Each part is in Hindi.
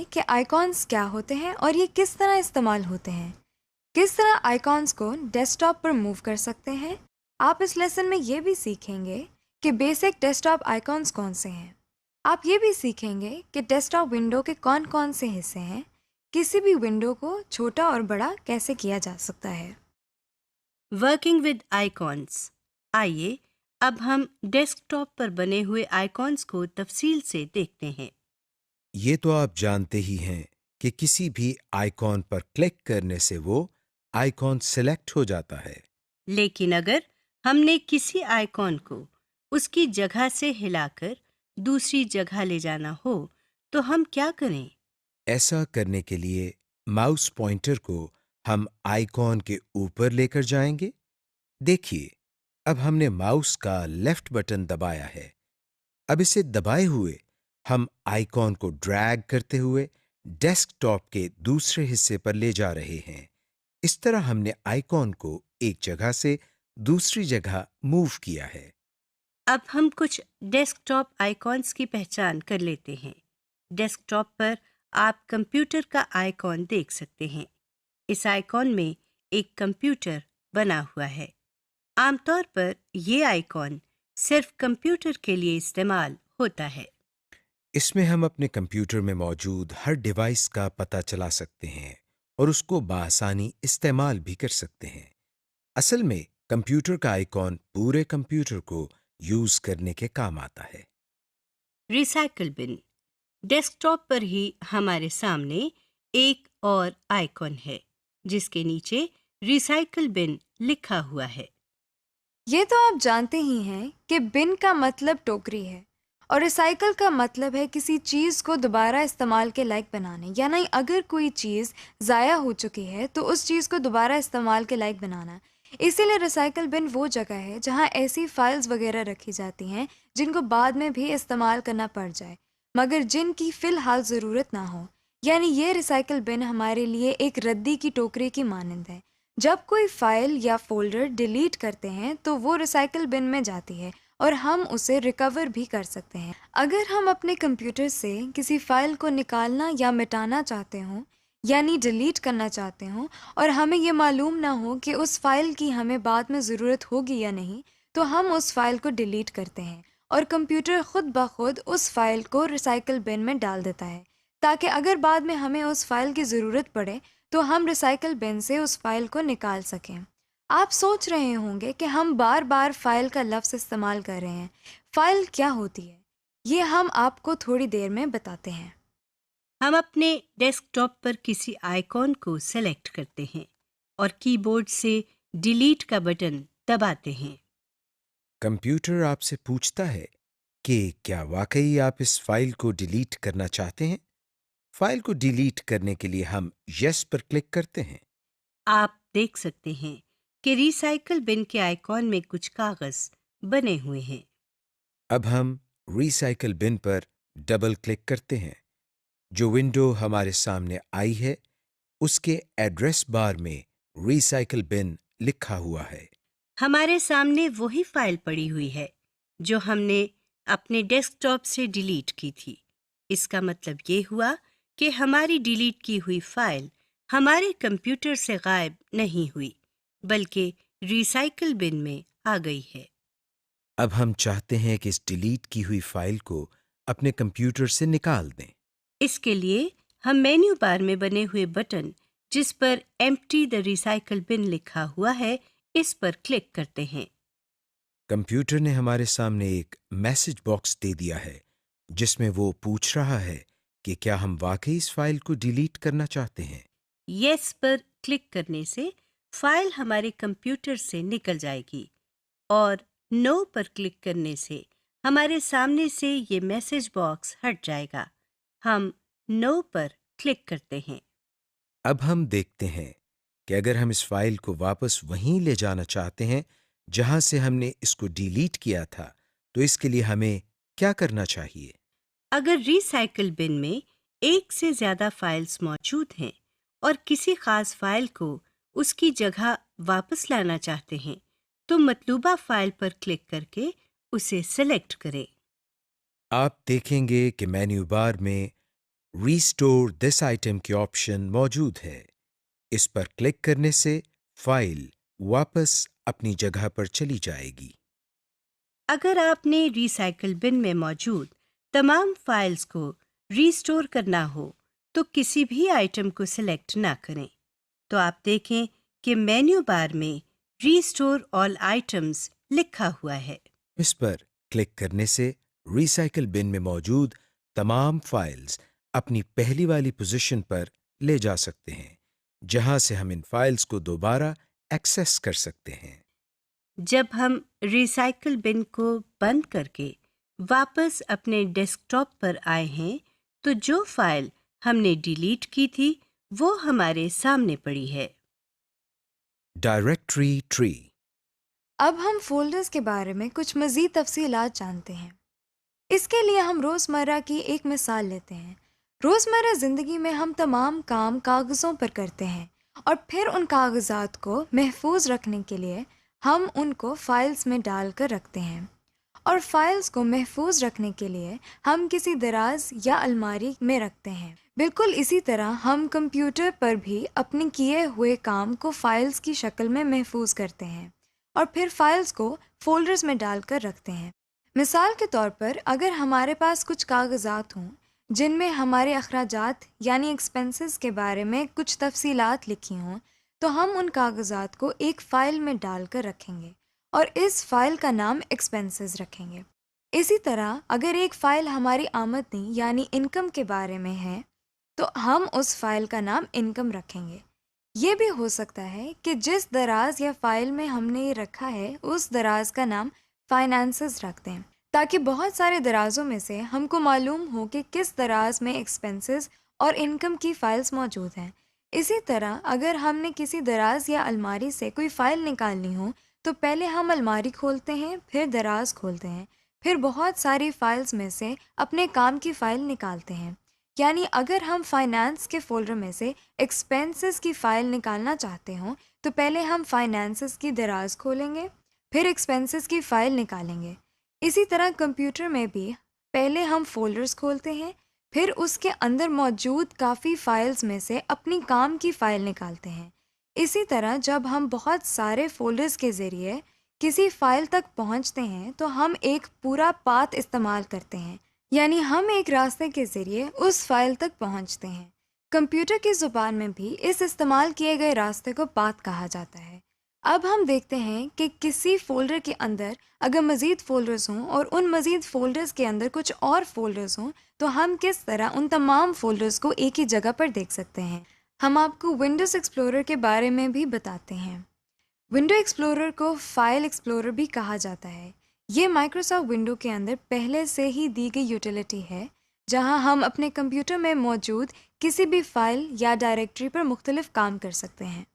कि आइकॉन्स क्या होते हैं और ये किस तरह इस्तेमाल होते हैं। किस तरह आइकॉन्स को डेस्कटॉप पर मूव कर सकते हैं। आप इस लेसन में ये भी सीखेंगे कि बेसिक डेस्कटॉप आइकॉन्स कौन से हैं। आप ये भी सीखेंगे कि डेस्कटॉप विंडो के कौन कौन से हिस्से हैं। किसी भी विंडो को छोटा और बड़ा कैसे किया जा सकता है। Working with icons. आइए अब हम डेस्कटॉप पर बने हुए आइकॉन्स को तफसील से देखते हैं। ये तो आप जानते ही हैं कि किसी भी आइकॉन पर क्लिक करने से वो आइकॉन सिलेक्ट हो जाता है। लेकिन अगर हमने किसी आइकॉन को उसकी जगह से हिलाकर दूसरी जगह ले जाना हो तो हम क्या करें? ऐसा करने के लिए माउस पॉइंटर को हम आइकॉन के ऊपर लेकर जाएंगे। देखिए, अब हमने माउस का लेफ्ट बटन दबाया है। अब इसे दबाए हुए हम आइकॉन को ड्रैग करते हुए डेस्कटॉप के दूसरे हिस्से पर ले जा रहे हैं। इस तरह हमने आइकॉन को एक जगह से दूसरी जगह मूव किया है। अब हम कुछ डेस्कटॉप आइकॉन्स की पहचान कर लेते हैं। डेस्कटॉप पर आप कंप्यूटर का आइकॉन देख सकते हैं। इस आइकॉन में एक कंप्यूटर बना हुआ है। आमतौर पर ये आइकॉन सिर्फ कंप्यूटर के लिए इस्तेमाल होता है। इसमें हम अपने कंप्यूटर में मौजूद हर डिवाइस का पता चला सकते हैं और उसको बआसानी इस्तेमाल भी कर सकते हैं। असल में कंप्यूटर का आइकॉन पूरे कंप्यूटर को यूज करने के काम आता है। Recycle bin. डेस्कटॉप पर ही हमारे सामने एक और आइकॉन है जिसके नीचे रिसाइकल बिन लिखा हुआ है। ये तो आप जानते ही हैं कि बिन का मतलब टोकरी है और रिसाइकल का मतलब है किसी चीज़ को दोबारा इस्तेमाल के लायक बनाने। यानी अगर कोई चीज़ ज़ाया हो चुकी है तो उस चीज़ को दोबारा इस्तेमाल के लायक बनाना। इसीलिए रिसाइकल बिन वो जगह है जहाँ ऐसी फाइल्स वगैरह रखी जाती हैं जिनको बाद में भी इस्तेमाल करना पड़ जाए मगर जिनकी फ़िलहाल ज़रूरत ना हो। यानी ये रिसाइकल बिन हमारे लिए एक रद्दी की टोकरी की मानंद है। जब कोई फाइल या फोल्डर डिलीट करते हैं तो वो रिसाइकल बिन में जाती है और हम उसे रिकवर भी कर सकते हैं। अगर हम अपने कंप्यूटर से किसी फाइल को निकालना या मिटाना चाहते हों यानी डिलीट करना चाहते हों और हमें ये मालूम ना हो कि उस फाइल की हमें बाद में ज़रूरत होगी या नहीं तो हम उस फाइल को डिलीट करते हैं और कंप्यूटर खुद ब खुद उस फाइल को रिसाइकल बिन में डाल देता है ताकि अगर बाद में हमें उस फाइल की ज़रूरत पड़े तो हम रिसाइकल बिन से उस फाइल को निकाल सकें। आप सोच रहे होंगे कि हम बार बार फाइल का लफ्ज़ इस्तेमाल कर रहे हैं। फाइल क्या होती है ये हम आपको थोड़ी देर में बताते हैं। हम अपने डेस्कटॉप पर किसी आइकॉन को सेलेक्ट करते हैं और कीबोर्ड से डिलीट का बटन दबाते हैं। कंप्यूटर आपसे पूछता है कि क्या वाकई आप इस फाइल को डिलीट करना चाहते हैं। फाइल को डिलीट करने के लिए हम यस पर क्लिक करते हैं। आप देख सकते हैं कि रिसाइकल बिन के आइकॉन में कुछ कागज बने हुए हैं। अब हम रिसाइकल बिन पर डबल क्लिक करते हैं। जो विंडो हमारे सामने आई है उसके एड्रेस बार में रिसाइकल बिन लिखा हुआ है। हमारे सामने वही फाइल पड़ी हुई है जो हमने अपने डेस्कटॉप से डिलीट की थी। इसका मतलब ये हुआ कि हमारी डिलीट की हुई फाइल हमारे कंप्यूटर से गायब नहीं हुई बल्कि रिसाइकल बिन में आ गई है। अब हम चाहते हैं कि इस डिलीट की हुई फाइल को अपने कंप्यूटर से निकाल दें। इसके लिए हम मेन्यू बार में बने हुए बटन जिस पर एम्प्टी द रिसाइकल बिन लिखा हुआ है इस पर क्लिक करते हैं। कंप्यूटर ने हमारे सामने एक मैसेज बॉक्स दे दिया है जिसमें वो पूछ रहा है कि क्या हम वाकई इस फाइल को डिलीट करना चाहते हैं। यस पर क्लिक करने से फाइल हमारे कंप्यूटर से निकल जाएगी और नो पर क्लिक करने से हमारे सामने से ये मैसेज बॉक्स हट जाएगा। हम नो पर क्लिक करते हैं। अब हम देखते हैं कि अगर हम इस फाइल को वापस वहीं ले जाना चाहते हैं जहां से हमने इसको डिलीट किया था तो इसके लिए हमें क्या करना चाहिए। अगर रिसाइकल बिन में एक से ज़्यादा फाइल्स मौजूद हैं और किसी खास फाइल को उसकी जगह वापस लाना चाहते हैं तो मतलूबा फाइल पर क्लिक करके उसे सेलेक्ट करें। आप देखेंगे कि मेन्यू बार में रीस्टोर दिस आइटम के ऑप्शन मौजूद है। इस पर क्लिक करने से फाइल वापस अपनी जगह पर चली जाएगी। अगर आपने रिसाइकल बिन में मौजूद तमाम फाइल्स को रीस्टोर करना हो तो किसी भी आइटम को सिलेक्ट ना करें। तो आप देखें कि मेन्यू बार में रीस्टोर ऑल आइटम्स लिखा हुआ है। इस पर क्लिक करने से रिसाइकल बिन में मौजूद तमाम फाइल्स अपनी पहली वाली पोजीशन पर ले जा सकते हैं, जहां से हम इन फाइल्स को दोबारा एक्सेस कर सकते हैं। जब हम रिसाइकल बिन को बंद करके वापस अपने डेस्कटॉप पर आए हैं तो जो फाइल हमने डिलीट की थी वो हमारे सामने पड़ी है। Directory tree. अब हम फोल्डर्स के बारे में कुछ मज़ीद तफसीलात जानते हैं। इसके लिए हम रोज़मर्रा की एक मिसाल लेते हैं। रोज़मर्रा ज़िंदगी में हम तमाम काम कागज़ों पर करते हैं और फिर उन कागज़ात को महफूज रखने के लिए हम उनको फ़ाइल्स में डाल कर रखते हैं, और फाइल्स को महफूज रखने के लिए हम किसी दराज या अलमारी में रखते हैं। बिल्कुल इसी तरह हम कंप्यूटर पर भी अपने किए हुए काम को फाइल्स की शक्ल में महफूज करते हैं और फिर फाइल्स को फोल्डर्स में डालकर रखते हैं। मिसाल के तौर पर अगर हमारे पास कुछ कागज़ात हों जिनमें हमारे अखराजात यानी एक्सपेंसेस के बारे में कुछ तफसीलात लिखी हों, तो हम उन कागज़ात को एक फ़ाइल में डालकर रखेंगे और इस फ़ाइल का नाम एक्सपेंसेस रखेंगे। इसी तरह अगर एक फ़ाइल हमारी आमदनी यानी इनकम के बारे में है तो हम उस फ़ाइल का नाम इनकम रखेंगे। ये भी हो सकता है कि जिस दराज या फ़ाइल में हमने ये रखा है उस दराज का नाम फाइनेंसेस रख दें, ताकि बहुत सारे दराज़ों में से हमको मालूम हो कि किस दराज में एक्सपेंसेस और इनकम की फ़ाइल्स मौजूद हैं। इसी तरह अगर हमने किसी दराज या अलमारी से कोई फ़ाइल निकालनी हो तो पहले हम अलमारी खोलते हैं, फिर दराज खोलते हैं, फिर बहुत सारी फ़ाइल्स में से अपने काम की फ़ाइल निकालते हैं। यानी अगर हम फाइनेंस के फ़ोल्डर में से एक्सपेंसेस की फ़ाइल निकालना चाहते हों तो पहले हम फाइनेंसेस की दराज खोलेंगे, फिर एक्सपेंसेस की फ़ाइल निकालेंगे। इसी तरह कंप्यूटर में भी पहले हम फ़ोल्डर्स खोलते हैं, फिर उसके अंदर मौजूद काफ़ी फ़ाइल्स में से अपनी काम की फ़ाइल निकालते हैं। इसी तरह जब हम बहुत सारे फ़ोल्डर्स के ज़रिए किसी फ़ाइल तक पहुंचते हैं तो हम एक पूरा पाथ इस्तेमाल करते हैं, यानी हम एक रास्ते के ज़रिए उस फ़ाइल तक पहुंचते हैं। कंप्यूटर की ज़ुबान में भी इस इस्तेमाल किए गए रास्ते को पाथ कहा जाता है। अब हम देखते हैं कि किसी फ़ोल्डर के अंदर अगर मज़ीद फ़ोल्डर्स हों और उन मज़ीद फ़ोल्डर्स के अंदर कुछ और फ़ोल्डर्स हों तो हम किस तरह उन तमाम फ़ोल्डर्स को एक ही जगह पर देख सकते हैं। हम आपको विंडोज़ एक्सप्लोरर के बारे में भी बताते हैं। विंडो एक्सप्लोरर को फ़ाइल एक्सप्लोरर भी कहा जाता है। ये माइक्रोसॉफ्ट विंडो के अंदर पहले से ही दी गई यूटिलिटी है, जहां हम अपने कंप्यूटर में मौजूद किसी भी फ़ाइल या डायरेक्टरी पर मुख्तलिफ काम कर सकते हैं।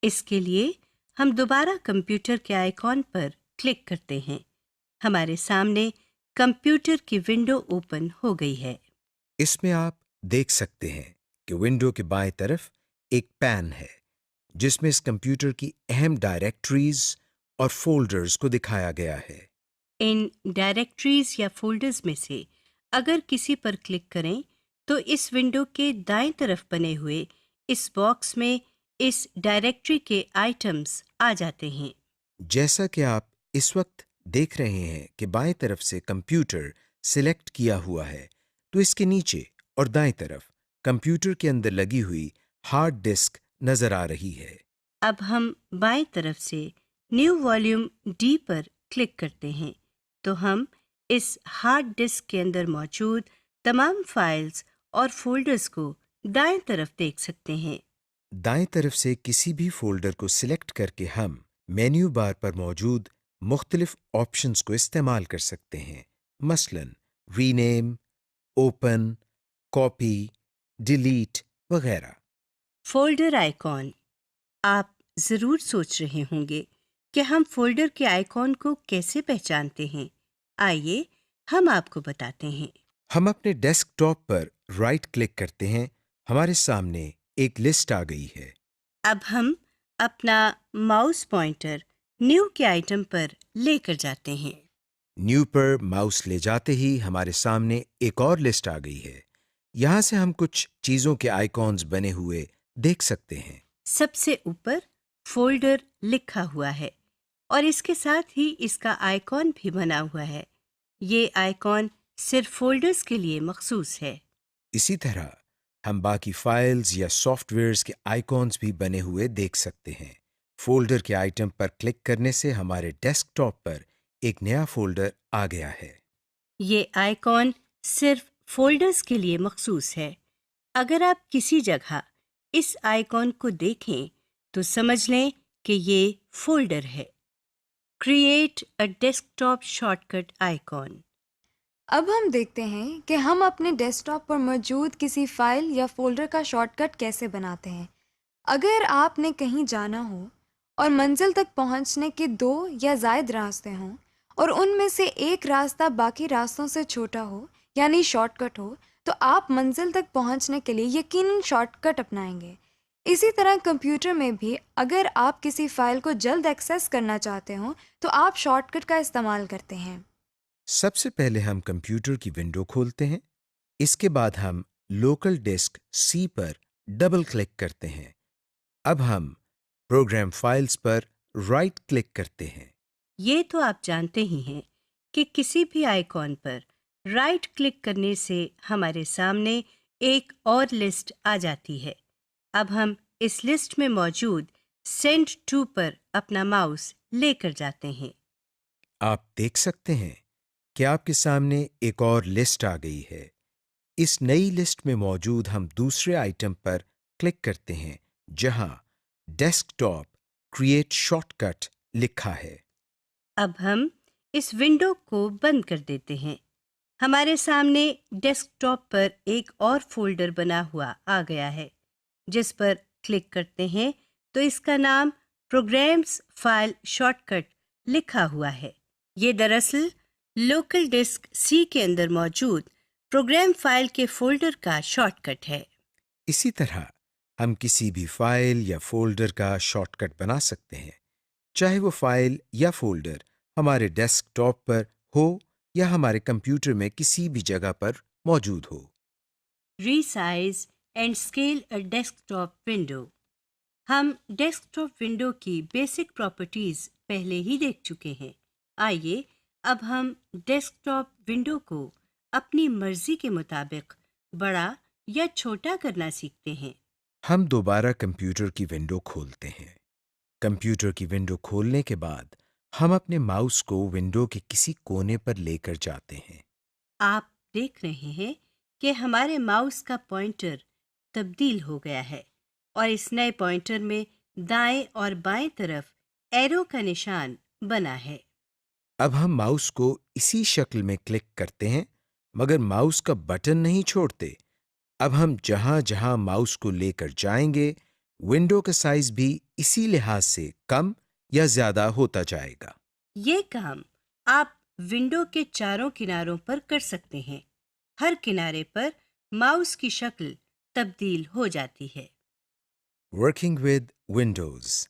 इसके लिए हम दोबारा कंप्यूटर के आइकॉन पर क्लिक करते हैं। हमारे सामने कंप्यूटर की विंडो ओपन हो गई है। इसमें आप देख सकते हैं कि विंडो के बाएं तरफ एक पैन है जिसमें इस कंप्यूटर की अहम डायरेक्टरीज और फोल्डर्स को दिखाया गया है। इन डायरेक्टरीज या फोल्डर्स में से अगर किसी पर क्लिक करें तो इस विंडो के दाएं तरफ बने हुए इस बॉक्स में इस डायरेक्टरी के आइटम्स आ जाते हैं। जैसा कि आप इस वक्त देख रहे हैं कि बाएं तरफ से कंप्यूटर सिलेक्ट किया हुआ है, तो इसके नीचे और दाएं तरफ कंप्यूटर के अंदर लगी हुई हार्ड डिस्क नजर आ रही है। अब हम बाएं तरफ से न्यू वॉल्यूम डी पर क्लिक करते हैं तो हम इस हार्ड डिस्क के अंदर मौजूद तमाम फाइल्स और फोल्डर्स को दाएं तरफ देख सकते हैं। दाएं तरफ से किसी भी फोल्डर को सिलेक्ट करके हम मेन्यू बार पर मौजूद मुख्तलिफ ऑप्शंस को इस्तेमाल कर सकते हैं, मसलन रीनेम, ओपन, कॉपी, डिलीट वगैरह। Folder icon. आप ज़रूर सोच रहे होंगे कि हम फोल्डर के आइकॉन को कैसे पहचानते हैं। आइए हम आपको बताते हैं। हम अपने डेस्कटॉप पर राइट क्लिक करते हैं, हमारे सामने एक लिस्ट आ गई है। अब हम अपना माउस पॉइंटर न्यू के आइटम पर लेकर जाते हैं। न्यू पर माउस ले जाते ही हमारे सामने एक और लिस्ट आ गई है। यहाँ से हम कुछ चीजों के आइकॉन्स बने हुए देख सकते हैं। सबसे ऊपर फोल्डर लिखा हुआ है और इसके साथ ही इसका आइकॉन भी बना हुआ है। ये आइकॉन सिर्फ फोल्डर्स के लिए मखसूस है। इसी तरह हम बाकी फाइल्स या सॉफ्टवेयर्स के आइकॉन्स भी बने हुए देख सकते हैं। फोल्डर के आइटम पर क्लिक करने से हमारे डेस्कटॉप पर एक नया फोल्डर आ गया है। ये आइकॉन सिर्फ फोल्डर्स के लिए मखसूस है। अगर आप किसी जगह इस आइकॉन को देखें तो समझ लें कि ये फोल्डर है। Create a desktop shortcut icon. अब हम देखते हैं कि हम अपने डेस्कटॉप पर मौजूद किसी फाइल या फोल्डर का शॉर्टकट कैसे बनाते हैं। अगर आपने कहीं जाना हो और मंजिल तक पहुंचने के 2 या ज़ायद रास्ते हों और उनमें से एक रास्ता बाकी रास्तों से छोटा हो यानी शॉर्टकट हो, तो आप मंजिल तक पहुंचने के लिए यकीनन शॉर्टकट अपनाएंगे। इसी तरह कंप्यूटर में भी अगर आप किसी फाइल को जल्द एक्सेस करना चाहते हो तो आप शॉर्टकट का इस्तेमाल करते हैं। सबसे पहले हम कंप्यूटर की विंडो खोलते हैं। इसके बाद हम लोकल डिस्क सी पर डबल क्लिक करते हैं। अब हम प्रोग्राम फाइल्स पर राइट क्लिक करते हैं। ये तो आप जानते ही हैं कि किसी भी आइकॉन पर राइट क्लिक करने से हमारे सामने एक और लिस्ट आ जाती है। अब हम इस लिस्ट में मौजूद सेंड टू पर अपना माउस लेकर जाते हैं। आप देख सकते हैं कि आपके सामने एक और लिस्ट आ गई है। इस नई लिस्ट में मौजूद हम दूसरे आइटम पर क्लिक करते हैं जहां डेस्कटॉप क्रिएट शॉर्टकट लिखा है। अब हम इस विंडो को बंद कर देते हैं। हमारे सामने डेस्कटॉप पर एक और फोल्डर बना हुआ आ गया है। जिस पर क्लिक करते हैं तो इसका नाम प्रोग्राम्स फाइल शॉर्टकट लिखा हुआ है। ये दरअसल लोकल डिस्क सी के अंदर मौजूद प्रोग्राम फाइल के फोल्डर का शॉर्टकट है। इसी तरह हम किसी भी फाइल या फोल्डर का शॉर्टकट बना सकते हैं, चाहे वो फाइल या फोल्डर हमारे डेस्कटॉप पर हो या हमारे कंप्यूटर में किसी भी जगह पर मौजूद हो। Resize and scale a desktop window. हम डेस्कटॉप विंडो की बेसिक प्रॉपर्टीज पहले ही देख चुके हैं। आइए अब हम डेस्कटॉप विंडो को अपनी मर्जी के मुताबिक बड़ा या छोटा करना सीखते हैं। हम दोबारा कंप्यूटर की विंडो खोलते हैं। कंप्यूटर की विंडो खोलने के बाद हम अपने माउस को विंडो के किसी कोने पर लेकर जाते हैं। आप देख रहे हैं कि हमारे माउस का पॉइंटर तब्दील हो गया है और इस नए पॉइंटर में दाएं और बाएं तरफ एरो का निशान बना है। अब हम माउस को इसी शक्ल में क्लिक करते हैं, मगर माउस का बटन नहीं छोड़ते। अब हम जहां जहां माउस को लेकर जाएंगे, विंडो का साइज भी इसी लिहाज से कम या ज्यादा होता जाएगा। ये काम आप विंडो के चारों किनारों पर कर सकते हैं। हर किनारे पर माउस की शक्ल तब्दील हो जाती है। Working with Windows.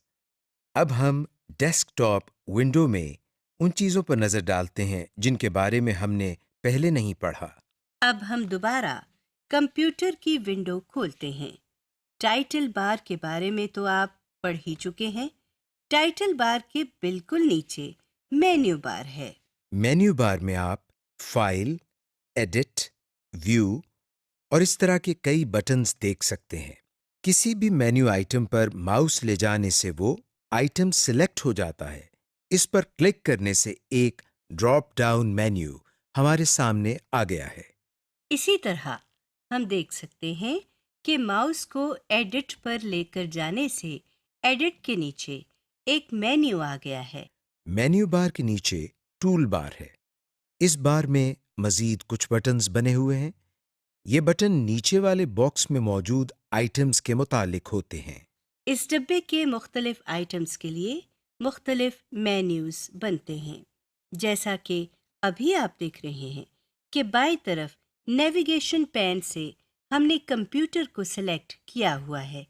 अब हम डेस्कटॉप विंडो में उन चीजों पर नजर डालते हैं जिनके बारे में हमने पहले नहीं पढ़ा। अब हम दोबारा कंप्यूटर की विंडो खोलते हैं। टाइटल बार के बारे में तो आप पढ़ ही चुके हैं। टाइटल बार के बिल्कुल नीचे मेन्यू बार है। मेन्यू बार में आप फाइल, एडिट, व्यू और इस तरह के कई बटन्स देख सकते हैं। किसी भी मेन्यू आइटम पर माउस ले जाने से वो आइटम सिलेक्ट हो जाता है। इस पर क्लिक करने से एक ड्रॉप डाउन मेन्यू हमारे सामने आ गया है। इसी तरह हम देख सकते हैं कि माउस को एडिट पर लेकर जाने से एडिट के नीचे एक मेन्यू आ गया है। मेन्यू बार के नीचे टूल बार है। इस बार में मजीद कुछ बटन्स बने हुए हैं। ये बटन नीचे वाले बॉक्स में मौजूद आइटम्स के मुतालिक होते हैं। इस डब्बे के मुख्तलिफ आइटम्स के लिए मुख्तलिफ मेन्यूज बनते हैं। जैसा कि अभी आप देख रहे हैं कि बाईं तरफ नेविगेशन पैन से हमने कंप्यूटर को सिलेक्ट किया हुआ है,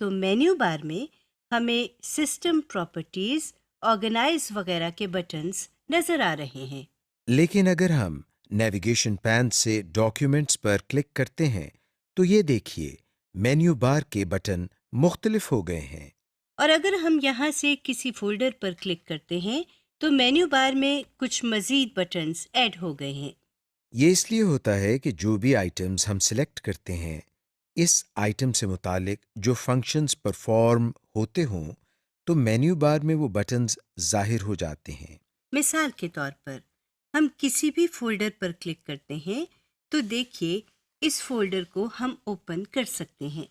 तो मेन्यू बार में हमें सिस्टम प्रॉपर्टीज, ऑर्गेनाइज वगैरह के बटन्स नजर आ रहे हैं। लेकिन अगर हम नेविगेशन पैन से डॉक्यूमेंट्स पर क्लिक करते हैं तो ये देखिए मेन्यू बार के बटन मुख्तलिफ हो गए हैं। और अगर हम यहाँ से किसी फोल्डर पर क्लिक करते हैं तो मेन्यू बार में कुछ मज़ीद बटन्स ऐड हो गए हैं। ये इसलिए होता है कि जो भी आइटम्स हम सिलेक्ट करते हैं, इस आइटम से मुतालिक जो फंक्शंस परफॉर्म होते हों, तो मेन्यू बार में वो बटन्स ज़ाहिर हो जाते हैं। मिसाल के तौर पर हम किसी भी फोल्डर पर क्लिक करते हैं तो देखिए इस फोल्डर को हम ओपन कर सकते हैं,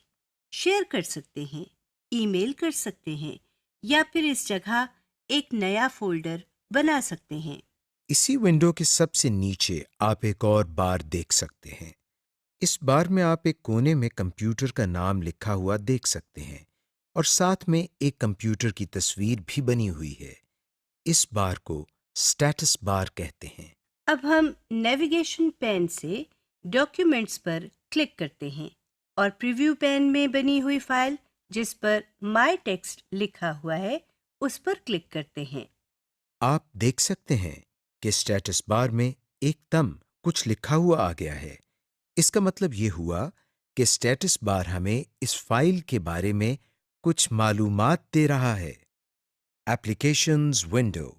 शेयर कर सकते हैं, ईमेल कर सकते हैं या फिर इस जगह एक नया फोल्डर बना सकते हैं। इसी विंडो के सबसे नीचे आप एक और बार देख सकते हैं। इस बार में आप एक कोने में कंप्यूटर का नाम लिखा हुआ देख सकते हैं और साथ में एक कंप्यूटर की तस्वीर भी बनी हुई है। इस बार को स्टेटस बार कहते हैं। अब हम नेविगेशन पैन से डॉक्यूमेंट्स पर क्लिक करते हैं और प्रीव्यू पैन में बनी हुई फाइल जिस पर माय टेक्स्ट लिखा हुआ है उस पर क्लिक करते हैं। आप देख सकते हैं कि स्टेटस बार में एकदम कुछ लिखा हुआ आ गया है। इसका मतलब ये हुआ कि स्टेटस बार हमें इस फाइल के बारे में कुछ मालूमात दे रहा है। Applications window.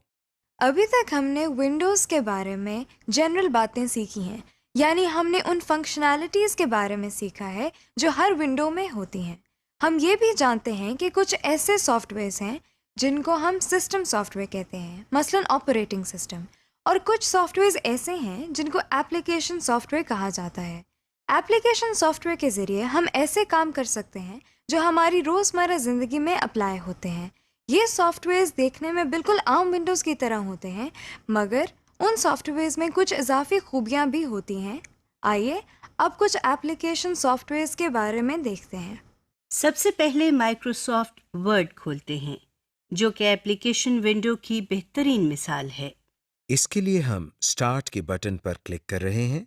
अभी तक हमने विंडोज़ के बारे में जनरल बातें सीखी हैं, यानी हमने उन फंक्शनैलिटीज़ के बारे में सीखा है जो हर विंडो में होती हैं। हम ये भी जानते हैं कि कुछ ऐसे सॉफ्टवेयर्स हैं जिनको हम सिस्टम सॉफ्टवेयर कहते हैं, मसलन ऑपरेटिंग सिस्टम, और कुछ सॉफ्टवेयर्स ऐसे हैं जिनको एप्लीकेशन सॉफ्टवेयर कहा जाता है। एप्लीकेशन सॉफ्टवेयर के ज़रिए हम ऐसे काम कर सकते हैं जो हमारी रोज़मर्रा ज़िंदगी में अप्लाई होते हैं। ये सॉफ्टवेयर्स देखने में बिल्कुल आम विंडोज़ की तरह होते हैं, मगर उन सॉफ्टवेयर्स में कुछ इजाफी खूबियाँ भी होती हैं। आइए अब कुछ एप्लीकेशन सॉफ्टवेयर्स के बारे में देखते हैं। सबसे पहले माइक्रोसॉफ्ट वर्ड खोलते हैं जो कि एप्लीकेशन विंडो की बेहतरीन मिसाल है। इसके लिए हम स्टार्ट के बटन पर क्लिक कर रहे हैं।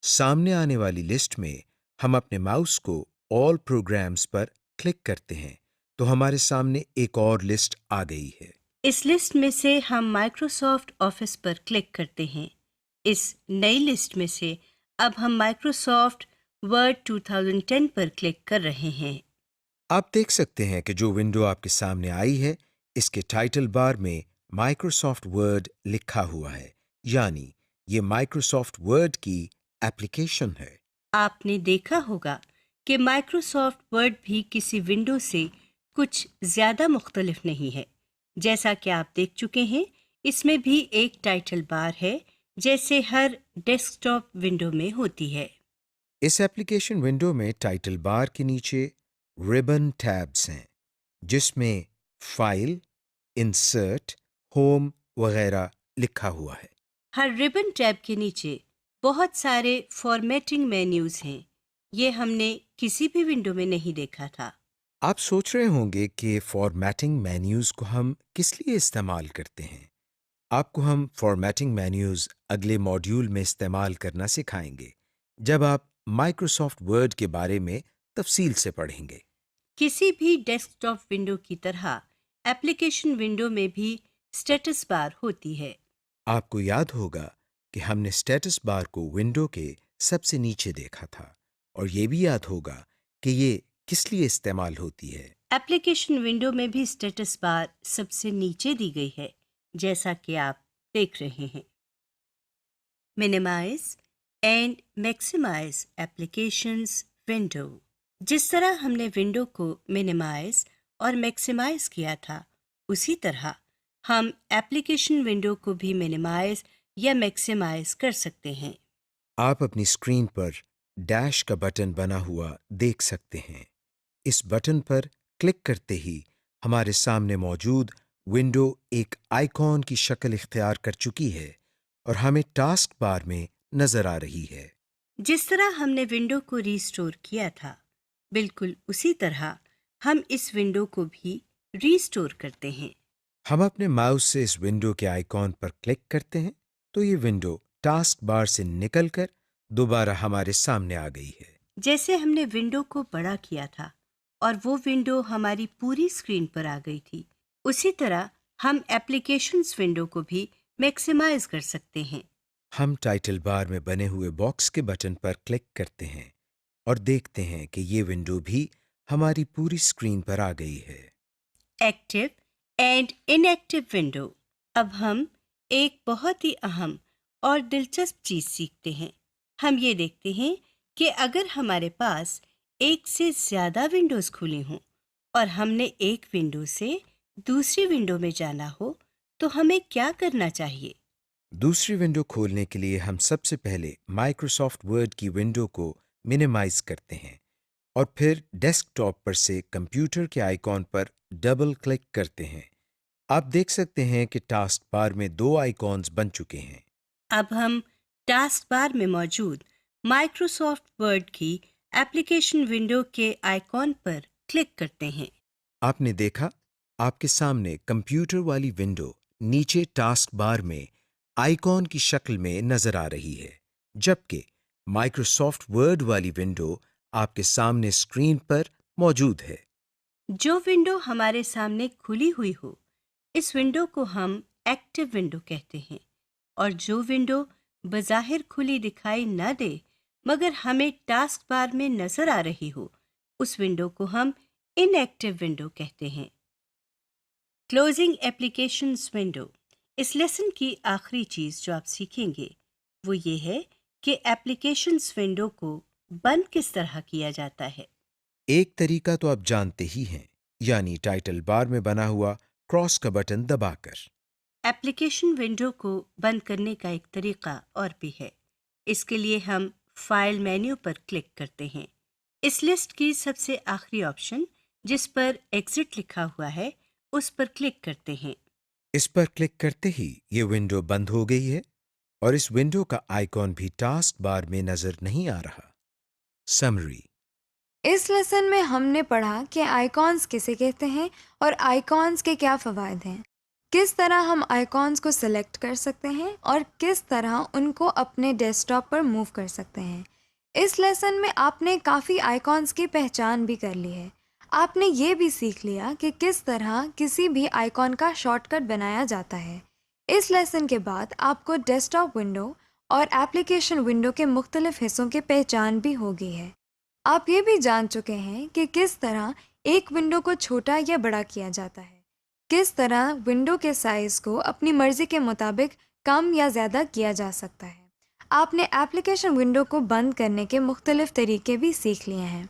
सामने आने वाली लिस्ट में हम अपने माउस को ऑल प्रोग्राम्स पर क्लिक करते हैं तो हमारे सामने एक और लिस्ट आ गई है। इस लिस्ट में से हम माइक्रोसॉफ्ट ऑफिस पर क्लिक करते हैं। इस नई लिस्ट में से अब हम माइक्रोसॉफ्ट वर्ड 2010 पर क्लिक कर रहे हैं। आप देख सकते हैं कि जो विंडो आपके सामने आई है, इसके टाइटल बार में माइक्रोसॉफ्ट वर्ड लिखा हुआ है, यानी ये माइक्रोसॉफ्ट वर्ड की एप्लीकेशन है। आपने देखा होगा कि माइक्रोसॉफ्ट वर्ड भी किसी विंडो से कुछ ज़्यादा मुख्तलिफ नहीं है। जैसा कि आप देख चुके हैं, इसमें भी एक टाइटल बार है जैसे हर डेस्कटॉप विंडो में होती है। इस एप्लीकेशन विंडो में टाइटल बार के नीचे रिबन टैब्स हैं जिसमें फाइल, इंसर्ट, होम वगैरह लिखा हुआ है। हर रिबन टैब के नीचे बहुत सारे फॉर्मेटिंग मेन्यूज हैं। ये हमने किसी भी विंडो में नहीं देखा था। आप सोच रहे होंगे कि फॉर्मेटिंग मेन्यूज को हम किस लिए इस्तेमाल करते हैं। आपको हम फॉर्मेटिंग मेन्यूज अगले मॉड्यूल में इस्तेमाल करना सिखाएंगे जब आप माइक्रोसॉफ्ट वर्ड के बारे में तफसील से पढ़ेंगे। किसी भी डेस्कटॉप विंडो की तरह एप्लीकेशन विंडो में भी स्टेटस बार होती है। आपको याद होगा कि हमने स्टेटस बार को विंडो के सबसे नीचे देखा था और ये भी याद होगा कि ये किस लिए इस्तेमाल होती है। एप्लीकेशन विंडो में भी स्टेटस बार सबसे नीचे दी गई है, जैसा कि आप देख रहे हैं। Minimise and maximise applications window. जिस तरह हमने विंडो को मिनिमाइज और मैक्सिमाइज किया था, उसी तरह हम एप्लीकेशन विंडो को भी मिनिमाइज या मैक्सिमाइज कर सकते हैं। आप अपनी स्क्रीन पर डैश का बटन बना हुआ देख सकते हैं। इस बटन पर क्लिक करते ही हमारे सामने मौजूद विंडो एक आइकॉन की शक्ल इख्तियार कर चुकी है और हमें टास्क बार में नजर आ रही है। जिस तरह हमने विंडो को रीस्टोर किया था, बिल्कुल उसी तरह हम इस विंडो को भी रीस्टोर करते हैं। हम अपने माउस से इस विंडो के आइकॉन पर क्लिक करते हैं तो ये विंडो टास्क बार से निकलकर दोबारा हमारे सामने आ गई है। जैसे हमने विंडो को बड़ा किया था और वो विंडो हमारी पूरी स्क्रीन पर आ गई थी, उसी तरह हम एप्लीकेशंस विंडो को भी मैक्सिमाइज कर सकते हैं। हम टाइटल बार में बने हुए बॉक्स के बटन पर क्लिक करते हैं और देखते हैं कि ये विंडो भी हमारी पूरी स्क्रीन पर आ गई है। Active and inactive window. अब हम एक बहुत ही अहम और दिलचस्प चीज सीखते हैं। हम ये देखते हैं कि अगर हमारे पास एक से ज्यादा विंडोज खुली हों और हमने एक विंडो से दूसरी विंडो में जाना हो तो हमें क्या करना चाहिए। दूसरी विंडो खोलने के लिए हम सबसे पहले माइक्रोसॉफ्ट वर्ड की विंडो को मिनिमाइज करते हैं और फिर डेस्कटॉप पर से कंप्यूटर के आइकॉन पर डबल क्लिक करते हैं। आप देख सकते हैं कि टास्क बार में 2 आइकॉन्स बन चुके हैं। अब हम टास्क बार में मौजूद माइक्रोसॉफ्ट वर्ड की एप्लीकेशन विंडो के आइकॉन पर क्लिक करते हैं। आपने देखा, आपके सामने कंप्यूटर वाली विंडो नीचे टास्क बार में आइकॉन की शक्ल में नजर आ रही है, जबकि माइक्रोसॉफ्ट वर्ड वाली विंडो आपके सामने स्क्रीन पर मौजूद है। जो विंडो हमारे सामने खुली हुई हो, इस विंडो को हम एक्टिव विंडो कहते हैं, और जो विंडो बज़ाहिर खुली दिखाई न दे मगर हमें टास्क बार में नजर आ रही हो, उस विंडो को हम इनएक्टिव विंडो कहते हैं। Closing applications window. इस लेसन की आखिरी चीज जो आप सीखेंगे वो ये है कि एप्लीकेशंस विंडो को बंद किस तरह किया जाता है। एक तरीका तो आप जानते ही हैं, यानी टाइटल बार में बना हुआ क्रॉस का बटन दबाकर। एप्लीकेशन विंडो को बंद करने का एक तरीका और भी है। इसके लिए हम फाइल मेन्यू पर क्लिक करते हैं। इस लिस्ट की सबसे आखिरी ऑप्शन जिस पर एग्जिट लिखा हुआ है उस पर क्लिक करते हैं। इस पर क्लिक करते ही ये विंडो बंद हो गई है और इस विंडो का आइकॉन भी टास्क बार में नजर नहीं आ रहा। समरी। इस लेसन में हमने पढ़ा कि आइकॉन्स किसे कहते हैं और आइकॉन्स के क्या फ़वाइद हैं, किस तरह हम आइकॉन्स को सिलेक्ट कर सकते हैं और किस तरह उनको अपने डेस्कटॉप पर मूव कर सकते हैं। इस लेसन में आपने काफ़ी आइकॉन्स की पहचान भी कर ली है। आपने ये भी सीख लिया कि किस तरह किसी भी आइकॉन का शॉर्टकट बनाया जाता है। इस लेसन के बाद आपको डेस्कटॉप विंडो और एप्लीकेशन विंडो के मुख्तलिफ हिस्सों की पहचान भी हो गई है। आप ये भी जान चुके हैं कि किस तरह एक विंडो को छोटा या बड़ा किया जाता है, किस तरह विंडो के साइज़ को अपनी मर्ज़ी के मुताबिक कम या ज़्यादा किया जा सकता है। आपने एप्लीकेशन विंडो को बंद करने के मुख्तलिफ तरीके भी सीख लिए हैं।